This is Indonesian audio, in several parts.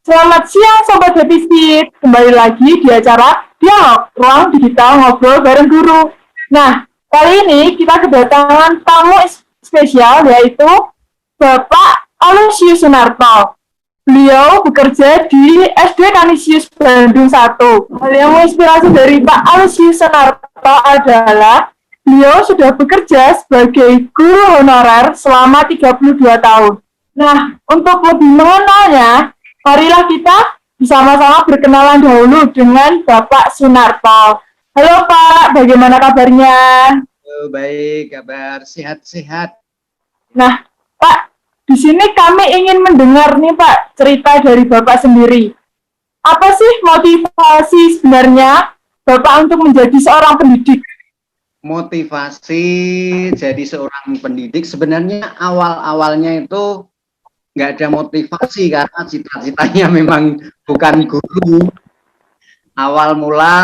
Selamat siang Sobat Happy Fit, kembali lagi di acara Dialog, Ruang Digital Ngobrol Bareng Guru. Nah, kali ini kita kedatangan tamu spesial yaitu Bapak Aloysius Sunarto. Beliau bekerja di SD Kanisius Bandung 1. Hal yang menginspirasi dari Pak Aloysius Sunarto adalah beliau sudah bekerja sebagai guru honorer selama 32 tahun. Nah, untuk lebih mengenalnya, marilah kita bersama-sama berkenalan dahulu dengan Bapak Sunarto. Halo Pak, bagaimana kabarnya? Baik, kabar sehat-sehat. Nah, Pak, di sini kami ingin mendengar nih Pak, cerita dari Bapak sendiri. Apa sih motivasi sebenarnya Bapak untuk menjadi seorang pendidik? Motivasi jadi seorang pendidik sebenarnya awal-awalnya itu nggak ada motivasi karena cita-citanya memang bukan guru. Awal mula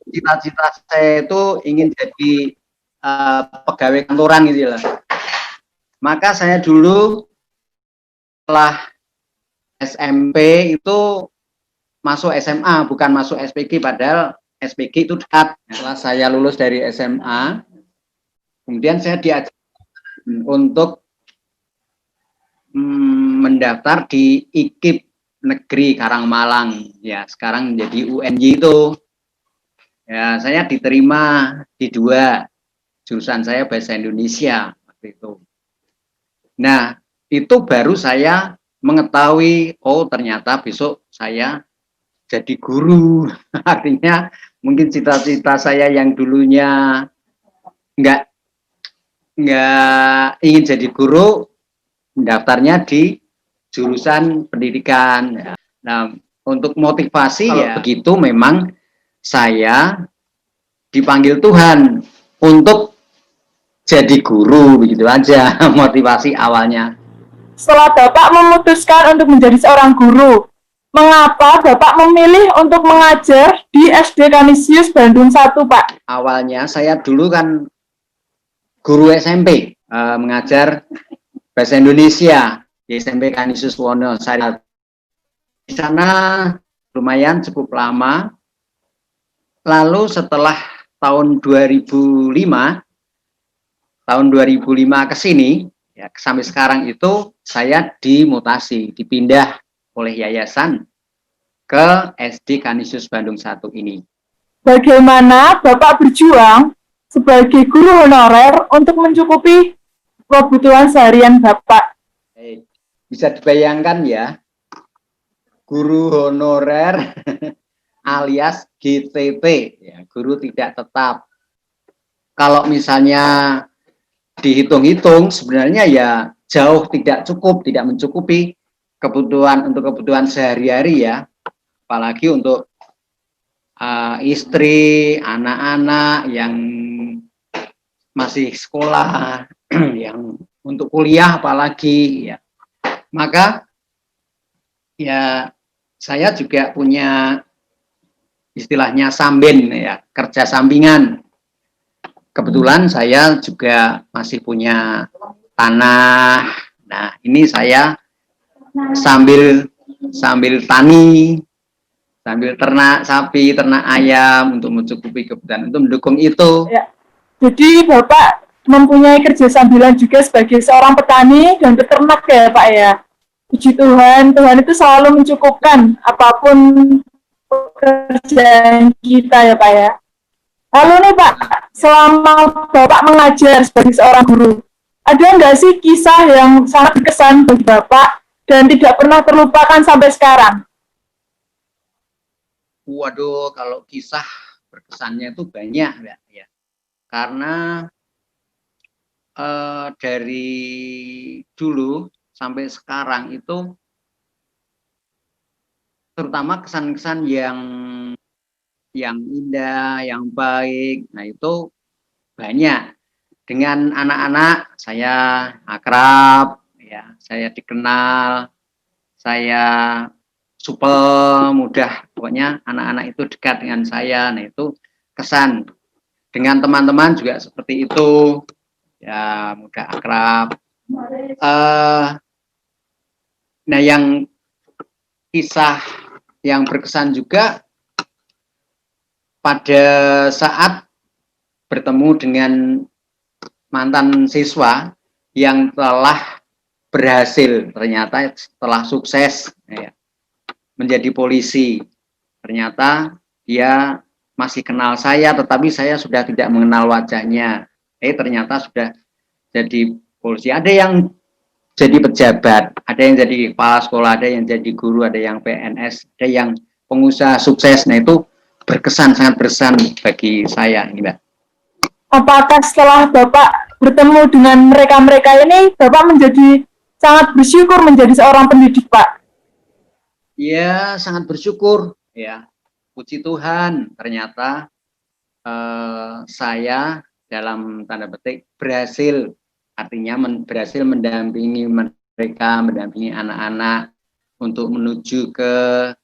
cita-cita saya itu ingin jadi pegawai kantoran gitu lah. Maka saya dulu setelah SMP itu masuk SMA, bukan masuk SPG, padahal SPG itu dekat. Setelah saya lulus dari SMA, kemudian saya diajak untuk mendaftar di IKIP Negeri Karangmalang, ya sekarang menjadi UNY itu. Ya, saya diterima di dua jurusan, saya bahasa Indonesia waktu itu. Nah, itu baru saya mengetahui, oh ternyata besok saya jadi guru. Artinya mungkin cita-cita saya yang dulunya nggak ingin jadi guru, daftarnya di jurusan pendidikan. Nah, untuk motivasi ya begitu, memang saya dipanggil Tuhan untuk jadi guru, begitu aja motivasi awalnya. Setelah Bapak memutuskan untuk menjadi seorang guru, mengapa Bapak memilih untuk mengajar di SD Kanisius Bandung 1, Pak? Awalnya saya dulu kan guru SMP, mengajar bahasa Indonesia di SMP Kanisius Wonosari. Di sana lumayan cukup lama. Lalu setelah tahun 2005 ke sini, ya, sampai sekarang itu saya dimutasi, dipindah oleh yayasan ke SD Kanisius Bandung 1 ini. Bagaimana Bapak berjuang sebagai guru honorer untuk mencukupi kebutuhan seharian Bapak? Bisa dibayangkan ya, guru honorer alias GTT, ya, guru tidak tetap. Kalau misalnya dihitung-hitung, sebenarnya ya jauh tidak cukup, tidak mencukupi kebutuhan sehari-hari ya, apalagi untuk istri, anak-anak yang masih sekolah, yang untuk kuliah apalagi ya. Maka ya saya juga punya istilahnya samben ya, kerja sampingan. Kebetulan saya juga masih punya tanah. Nah, ini saya sambil tani, sambil ternak sapi, ternak ayam untuk mencukupi kebutuhan, untuk mendukung itu. Ya. Jadi Bapak mempunyai kerja sambilan juga sebagai seorang petani dan peternak ya Pak ya. Puji Tuhan, Tuhan itu selalu mencukupkan apapun pekerjaan kita ya Pak ya. Lalu nih Pak, selama Bapak mengajar sebagai seorang guru, ada nggak sih kisah yang sangat berkesan bagi Bapak dan tidak pernah terlupakan sampai sekarang? Waduh, kalau kisah berkesannya itu banyak ya. Karena dari dulu sampai sekarang itu, terutama kesan-kesan yang indah, yang baik, nah itu banyak. Dengan anak-anak saya akrab, ya, saya dikenal, saya supel, mudah, pokoknya anak-anak itu dekat dengan saya. Nah itu kesan. Dengan teman-teman juga seperti itu, ya, mudah akrab. Nah yang kisah yang berkesan juga pada saat bertemu dengan mantan siswa yang telah berhasil, ternyata setelah sukses ya, menjadi polisi. Ternyata dia masih kenal saya, tetapi saya sudah tidak mengenal wajahnya. Ternyata sudah jadi polisi. Ada yang jadi pejabat, ada yang jadi kepala sekolah, ada yang jadi guru, ada yang PNS, ada yang pengusaha sukses. Nah, itu berkesan, sangat berkesan bagi saya ini, Mbak. Apakah setelah Bapak bertemu dengan mereka-mereka ini, Bapak menjadi sangat bersyukur menjadi seorang pendidik, Pak? Ya, sangat bersyukur. Ya, puji Tuhan, ternyata saya dalam tanda petik berhasil, artinya berhasil mendampingi mereka, mendampingi anak-anak untuk menuju ke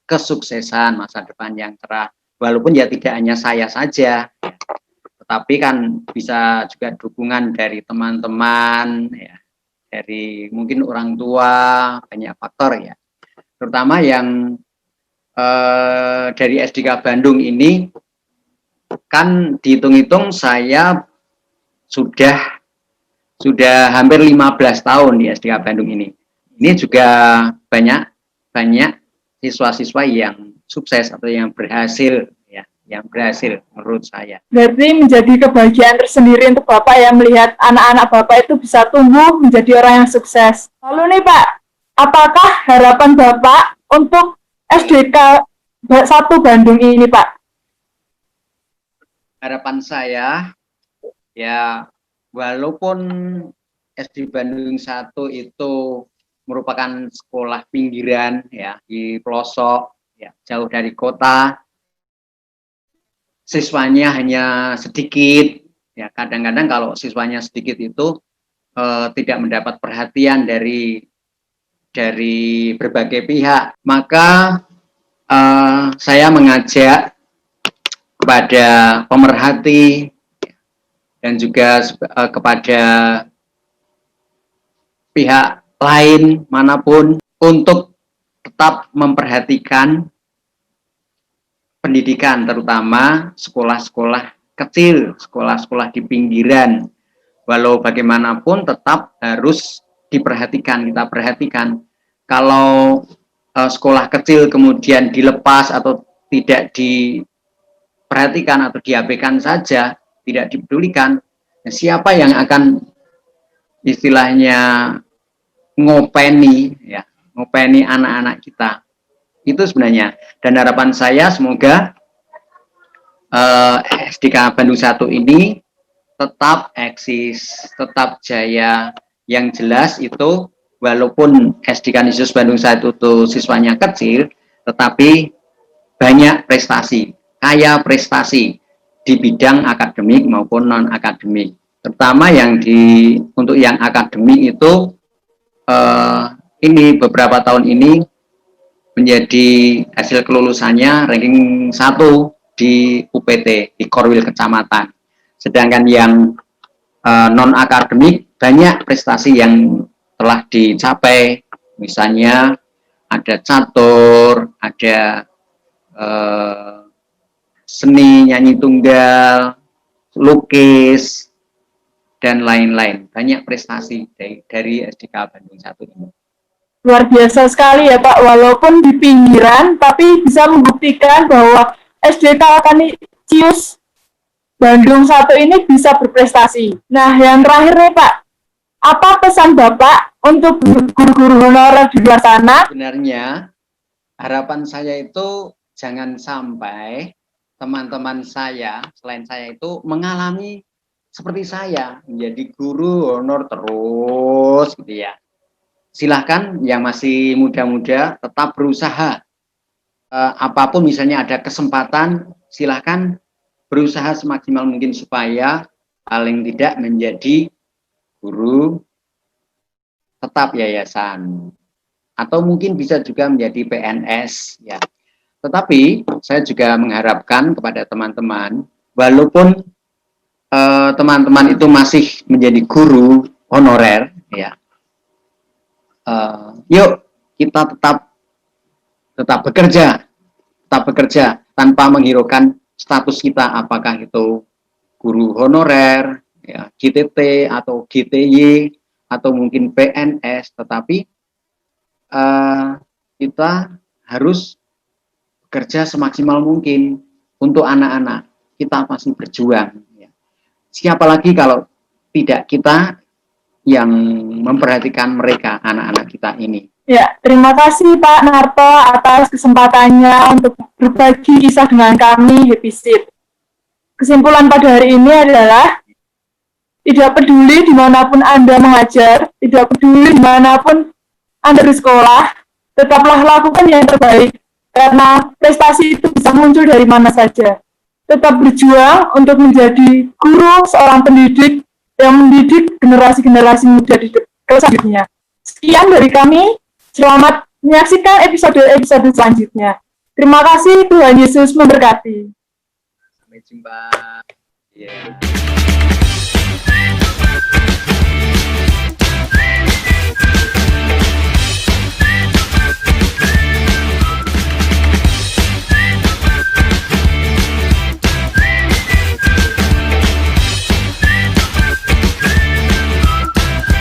kesuksesan masa depan yang cerah. Walaupun ya tidak hanya saya saja, tetapi kan bisa juga dukungan dari teman-teman, ya, dari mungkin orang tua, banyak faktor ya. Terutama yang dari SDK Bandung ini, kan dihitung-hitung saya sudah hampir 15 tahun di SDK Bandung ini. Ini juga banyak siswa-siswa yang sukses atau yang berhasil, ya, yang berhasil menurut saya. Berarti menjadi kebahagiaan tersendiri untuk Bapak yang melihat anak-anak Bapak itu bisa tumbuh menjadi orang yang sukses. Lalu nih Pak, apakah harapan Bapak untuk SDK 1 Bandung ini Pak? Harapan saya, ya, walaupun SD Bandung 1 itu merupakan sekolah pinggiran, ya, di pelosok, ya, jauh dari kota, siswanya hanya sedikit, ya, kadang-kadang kalau siswanya sedikit itu tidak mendapat perhatian dari berbagai pihak, maka saya mengajak kepada pemerhati dan juga kepada pihak lain manapun untuk tetap memperhatikan pendidikan, terutama sekolah-sekolah kecil, sekolah-sekolah di pinggiran. Walau bagaimanapun tetap harus diperhatikan, kita perhatikan. Kalau sekolah kecil kemudian dilepas atau tidak diperhatikan atau diabaikan saja, tidak dipedulikan, siapa yang akan istilahnya ngopeni, ya, ngopeni anak-anak kita? Itu sebenarnya. Dan harapan saya semoga SDK Bandung 1 ini tetap eksis, tetap jaya. Yang jelas itu walaupun SDK Yesus Bandung 1 itu siswanya kecil, tetapi banyak prestasi, kaya prestasi di bidang akademik maupun non akademik. Terutama yang untuk yang akademik itu ini beberapa tahun ini menjadi hasil kelulusannya ranking 1 di UPT, di Korwil Kecamatan. Sedangkan yang non akademik banyak prestasi yang telah dicapai, misalnya ada catur, ada seni nyanyi tunggal, lukis, dan lain-lain. Banyak prestasi dari SDK Bandung 1 ini. Luar biasa sekali ya Pak, walaupun di pinggiran, tapi bisa membuktikan bahwa SDK Kanisius Bandung 1 ini bisa berprestasi. Nah, yang terakhir nih Pak, apa pesan Bapak untuk guru-guru honorer di luar sana? Sebenarnya, harapan saya itu jangan sampai teman-teman saya, selain saya itu mengalami seperti saya, menjadi guru honor terus, gitu ya. Silahkan yang masih muda-muda tetap berusaha. Apapun misalnya ada kesempatan, silahkan berusaha semaksimal mungkin supaya paling tidak menjadi guru tetap yayasan. Atau mungkin bisa juga menjadi PNS, ya. Tetapi saya juga mengharapkan kepada teman-teman, walaupun teman-teman itu masih menjadi guru honorer, ya, yuk kita tetap tetap bekerja tanpa menghiraukan status kita, apakah itu guru honorer, ya, GTT atau GTY atau mungkin PNS, tetapi kita harus bekerja semaksimal mungkin untuk anak-anak. Kita pasti berjuang. Ya. Siapa lagi kalau tidak kita yang memperhatikan mereka, anak-anak kita ini. Ya, terima kasih Pak Narto atas kesempatannya untuk berbagi kisah dengan kami, Happy Seed. Kesimpulan pada hari ini adalah tidak peduli dimanapun Anda mengajar, tidak peduli dimanapun Anda bersekolah, tetaplah lakukan yang terbaik, karena prestasi itu bisa muncul dari mana saja. Tetap berjuang untuk menjadi guru, seorang pendidik yang mendidik generasi-generasi muda di selanjutnya. Sekian dari kami, selamat menyaksikan episode-episode selanjutnya. Terima kasih, Tuhan Yesus memberkati. Sampai jumpa. Yeah.